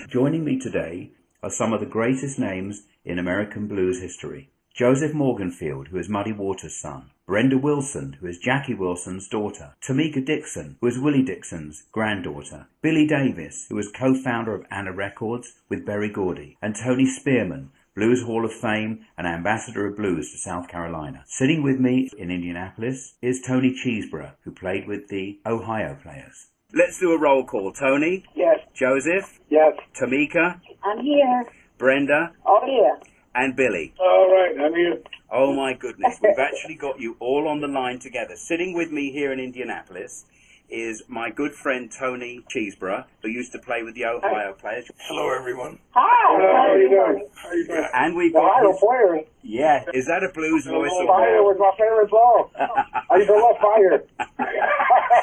Joining me today are some of the greatest names in American blues history. Joseph Morganfield, who is Muddy Waters' son. Brenda Wilson, who is Jackie Wilson's daughter. Tomiko Dixon, who is Willie Dixon's granddaughter. Billy Davis, who was co-founder of Anna Records with Berry Gordy. And Toni Spearman, Blues Hall of Fame and Ambassador of Blues to South Carolina. Sitting with me in Indianapolis is Toni Cheesebourough, who played with the Ohio Players. Let's do a roll call. Toni? Yes. Joseph? Yes. Tomiko? I'm here. Brenda? Oh, yeah. And Billy? All right, I'm here. Oh, my goodness. We've actually got you all on the line together. Sitting with me here in Indianapolis is my good friend Toni Cheesebourough, who used to play with the Ohio Players. Hello, everyone. Hi. How are you doing? How you doing? And we've The got Ohio his, Players. yeah, is that a blues voice or Fire was my favorite song. I used to love Fire.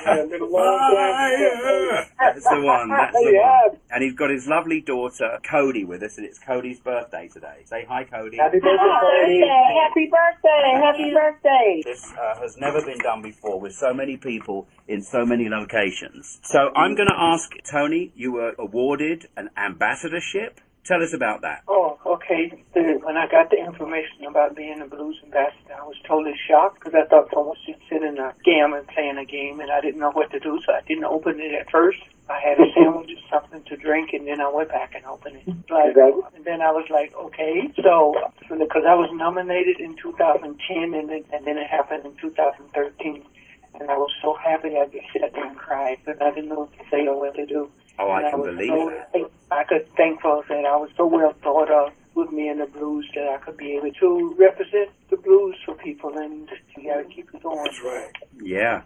It's been a long time. That's the one. That's the Yes. one. And he's got his lovely daughter Cody with us, and it's Cody's birthday today. Say hi, Cody. Happy birthday, Cody. Happy birthday. Happy birthday. This has never been done before with so many people in so many locations. So I'm going to ask Toni, you were awarded an ambassadorship. Tell us about that. Oh, okay. When I got the information about being a blues ambassador, I was totally shocked because I thought someone should sit in a game and playing a game, and I didn't know what to do, so I didn't open it at first. I had a sandwich or something to drink, and then I went back and opened it. And then I was like, okay. So, because I was nominated in 2010, and then it happened in 2013. And I was so happy I just sat there and cried, but I didn't know what to say or what to do. Oh, I can believe that. I could thankful that I was so well thought of with me in the blues that I could be able to represent the blues for people, and you got to keep it going. That's right. Yeah.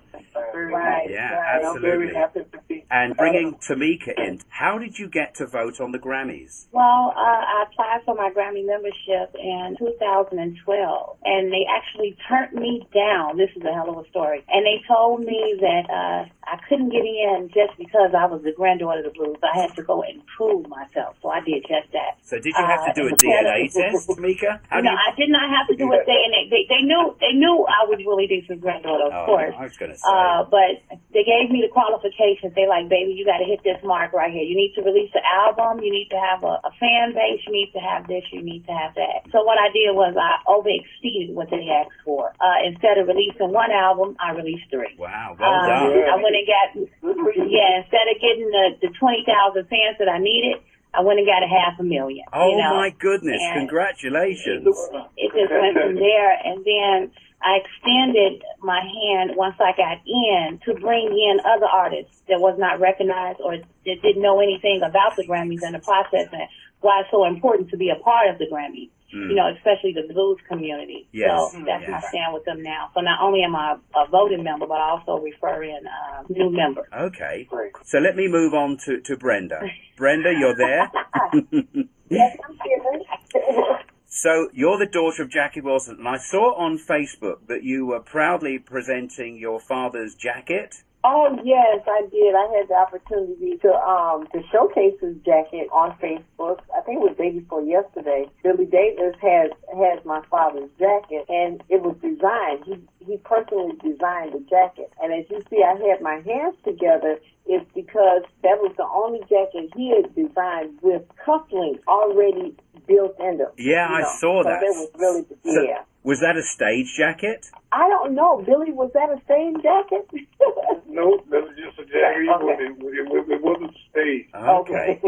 Right. Yeah, And I'm very absolutely. happy to be. And bringing Tomiko in, how did you get to vote on the Grammys? Well, I applied for my Grammy membership in 2012, and they actually turned me down. This is a hell of a story. And they told me that I couldn't get in just because I was the granddaughter of the blues. I had to go and prove myself, so I did just that. So did you have to do a DNA test, Tomiko? I did not have to do a DNA. They knew I was Willie Dixon's granddaughter, of course. I was going to say. But they gave me the qualifications. They like, baby, you got to hit this mark right here. You need to release an album. You need to have a fan base. You need to have this. You need to have that. So what I did was I overexceeded what they asked for. Instead of releasing one album, I released 3. Wow, well done. I went and got, instead of getting the 20,000 fans that I needed, I went and got 500,000. Oh, my goodness. And congratulations. it just went from there, and then I extended my hand once I got in to bring in other artists that was not recognized or that didn't know anything about the Grammys and the process and why it's so important to be a part of the Grammys, especially the blues community. Yes. So that's my stand with them now. So not only am I a voting member, but I also refer in new members. Okay. So let me move on to Brenda. Brenda, you're there? Yes, I'm here. So you're the daughter of Jackie Wilson, and I saw on Facebook that you were proudly presenting your father's jacket. Oh yes, I did. I had the opportunity to showcase his jacket on Facebook. I think it was day before yesterday. Billy Davis has my father's jacket, and it was designed. He personally designed the jacket. And as you see, I had my hands together. It's because that was the only jacket he had designed with cufflinks already built in them. Yeah, I saw that. So that was really So, was that a stage jacket? I don't know, Billy. Was that a stage jacket? No, that was just a jacket. Okay. It wasn't staged. Okay.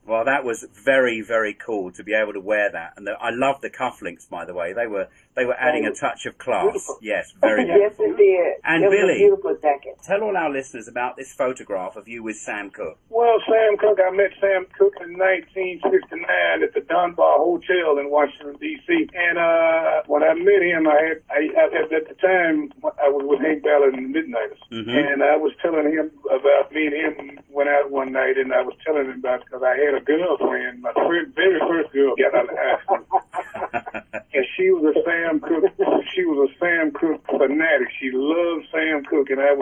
Well, that was very, very cool to be able to wear that. And I love the cufflinks, by the way. They were adding a touch of class. Beautiful. Yes, very Yes, beautiful. it did. And it was Billy, a beautiful jacket. tell all our listeners about this photograph of you with Sam Cooke. Well, Sam Cooke, I met Sam Cooke in 1969 at the Dunbar Hotel in Washington, D.C. And when I met him, at the time, I was with Hank Ballard and the Midnighters. Mm-hmm. And I was telling him about me and him went out one night, and I was telling him about because I had a girlfriend, my very first girl got out of high school. And she was a Sam Cooke. She was a Sam Cooke fanatic. She loved Sam Cooke, and it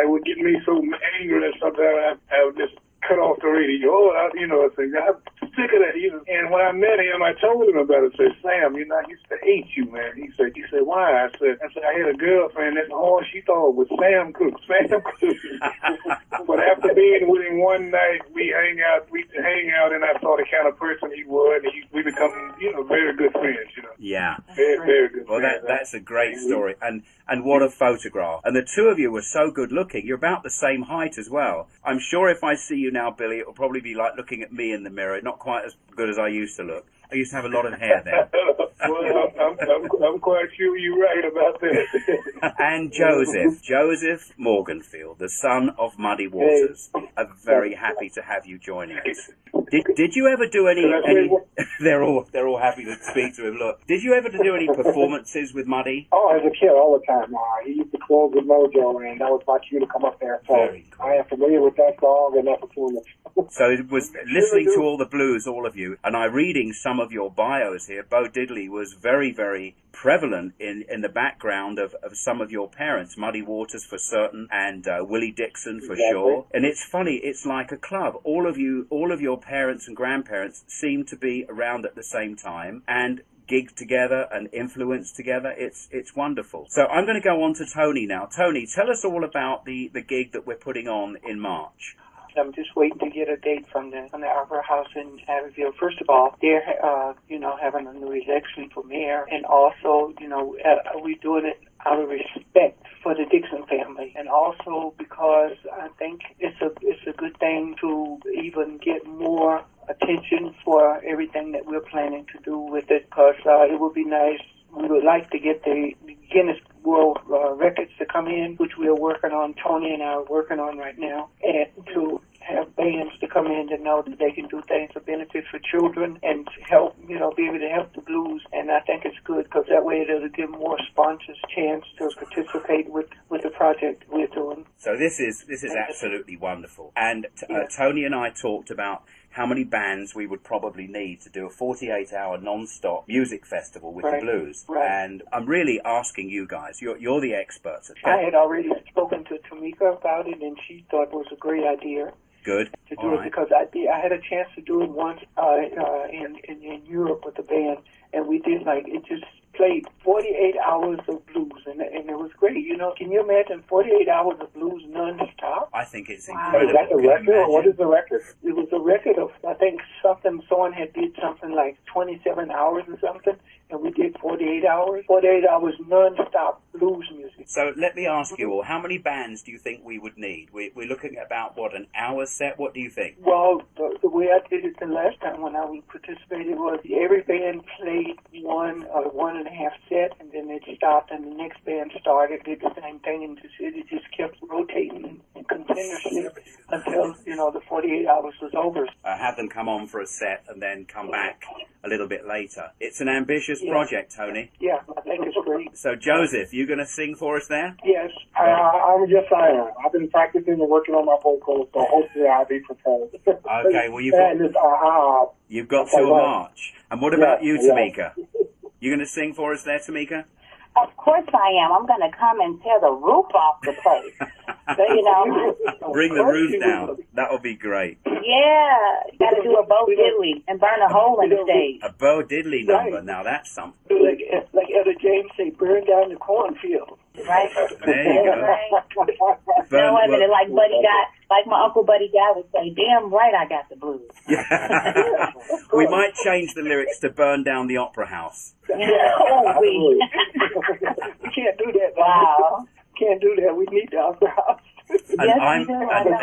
would get me so angry that sometimes I would just cut off the radio. I said, I'm sick of that. And when I met him, I told him about it. I said, Sam, I used to hate you, man. He said, why? I said, I had a girlfriend. That's all she thought was Sam Cooke. But after being with him one night, we hang out, and I saw the kind of person he was, and we become, very good friends, Yeah. Very, very good Well, friends. that's a great story. And what a photograph. And the two of you were so good looking. You're about the same height as well. I'm sure if I see you now, Billy, it will probably be like looking at me in the mirror. Not quite as good as I used to look. I used to have a lot of hair then. Well, I'm quite sure you're right about that. And Joseph Morganfield, the son of Muddy Waters. I'm very happy to have you joining us. Did you ever do any they're all happy to speak to him. Look, did you ever do any performances with Muddy? Oh, as a kid, all the time. He used to close the mojo, and that was my cue to come up there. So Very cool. I am familiar with that song and that performance. So it was listening to all the blues, all of you, and I reading some of your bios here. Bo Diddley was very, very prevalent in the background of some of your parents, Muddy Waters for certain, and Willie Dixon for sure. And it's funny, it's like a club. All of your parents and grandparents seem to be around at the same time and gig together and influence together. It's wonderful. So I'm going to go on to Toni now. Toni, tell us all about the gig that we're putting on in March. I'm just waiting to get a date from the Opera House in Abbeville. First of all, they're having a new election for mayor, and also we're doing it out of respect for the Dixon family, and also because I think it's a good thing to even get more attention for everything that we're planning to do with it, because it would be nice. We would like to get the Guinness World Records to come in, which we are working on. Toni and I are working on right now, and to have bands to come in to know that they can do things for benefit for children and help, be able to help the blues. And I think it's good because that way it'll give more sponsors a chance to participate with the project we're doing. So this is absolutely wonderful. And Toni and I talked about how many bands we would probably need to do a 48-hour non-stop music festival with the blues. Right. And I'm really asking you guys, you're the experts. I had already spoken to Tomiko about it, and she thought it was a great idea. Good. To do it because I had a chance to do it once in Europe with the band, and we did it just played 48 hours of blues, and it was great. Can you imagine 48 hours of blues non-stop? I think it's Wow. incredible. Is that the record, or what is the record? It was a record of, I think, someone had did something like 27 hours or something, and we did 48 hours. 48 hours non-stop blues music. So let me ask you all, how many bands do you think we would need? We're looking at about, an hour set? What do you think? Well, the way I did it the last time when I participated was every band played one or 1.5 set, and then it stopped, and the next band started, did the same thing, and it just kept rotating continuously until, the 48 hours was over. Have them come on for a set and then come back a little bit later. It's an ambitious project, Toni. Yeah, I think it's great. So, Joseph, you going to sing for us there? Yes. I am. I've been practicing and working on my vocals, so hopefully I'll be prepared. Okay, well, you've got till March. And what about you, Tomiko? You going to sing for us there, Tomiko? Of course I am. I'm going to come and tear the roof off the place. Bring the roof down. That will be great. Yeah. You got to do a Bo Diddley and burn a hole in the stage. A Bo Diddley number. Now that's something. Like Etta James say, burn down the cornfield. Right? There you go. No, I mean, like my Uncle Buddy Guy would say, damn right I got the blues. We might change the lyrics to burn down the Opera House. We can't do that. Wow. Can't do that. We need the Opera House. Yes, I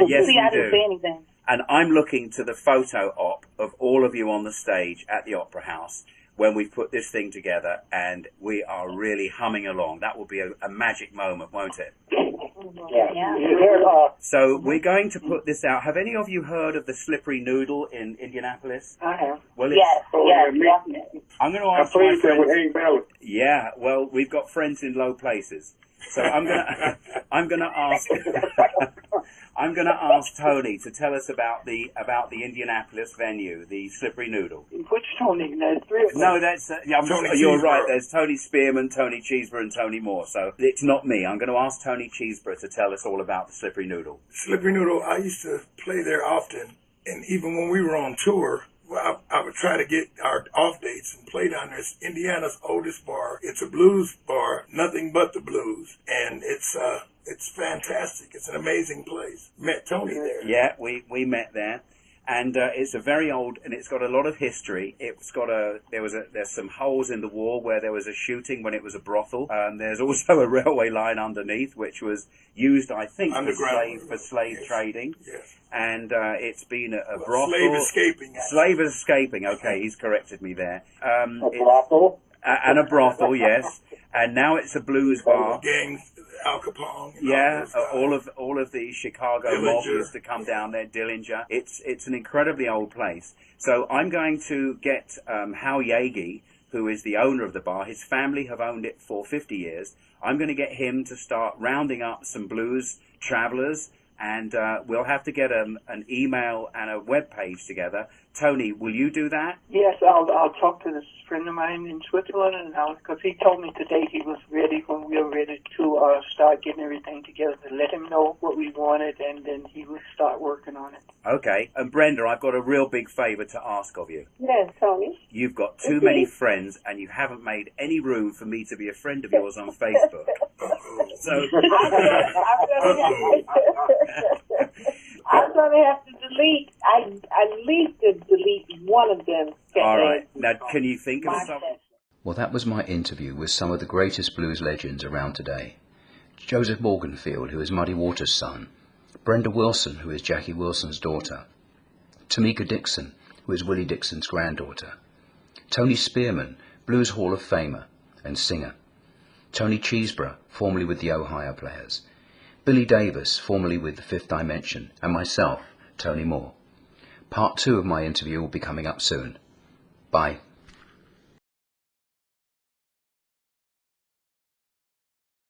we didn't say anything. And I'm looking to the photo op of all of you on the stage at the Opera House when we put this thing together, and we are really humming along. That will be a magic moment, won't it? Yeah. So we're going to put this out. Have any of you heard of the Slippery Noodle in Indianapolis? I have. Well, Yes, definitely. I'm going to ask my friends. Yeah, well, we've got friends in low places. So I'm gonna ask Toni to tell us about the Indianapolis venue, the Slippery Noodle. Which Toni? There's three of them. No, that's you're right. There's Toni Spearman, Toni Cheesebourough, and Toni Moore. So it's not me. I'm going to ask Toni Cheesebourough to tell us all about the Slippery Noodle. Slippery Noodle, I used to play there often. And even when we were on tour, well, I would try to get our off dates and play down there. It's Indiana's oldest bar. It's a blues bar, nothing but the blues. And it's fantastic. It's an amazing place. Met Toni there. Yeah, we met there. And it's a very old, and it's got a lot of history. It's got there's some holes in the wall where there was a shooting when it was a brothel. There's also a railway line underneath, which was used, I think, for slave trading. Yes. And it's been a brothel. Slave escaping. Slave escaping. Okay, he's corrected me there. A brothel. And a brothel, yes. And now it's a blues bar. Gangs, Al Capone. Yeah, all of the Chicago mob used to come down there. Dillinger. It's an incredibly old place. So I'm going to get Hal Yagi, who is the owner of the bar. His family have owned it for 50 years. I'm going to get him to start rounding up some blues travelers, and we'll have to get an email and a web page together. Toni, will you do that? Yes, I'll talk to this friend of mine in Switzerland, and because he told me today he was ready when we were ready to start getting everything together, to let him know what we wanted, and then he would start working on it. Okay, and Brenda, I've got a real big favour to ask of you. Yes, Toni. You've got too many friends, and you haven't made any room for me to be a friend of yours on Facebook. So I'm going to have to delete. I need to delete one of them. All right. Now, can you think of something? Well, that was my interview with some of the greatest blues legends around today. Joseph Morganfield, who is Muddy Waters' son. Brenda Wilson, who is Jackie Wilson's daughter. Tomiko Dixon, who is Willie Dixon's granddaughter. Toni Spearman, Blues Hall of Famer and singer. Toni Cheesebourough, formerly with the Ohio Players. Billy Davis, formerly with the Fifth Dimension, and myself, Tony Moore. Part 2 of my interview will be coming up soon. Bye.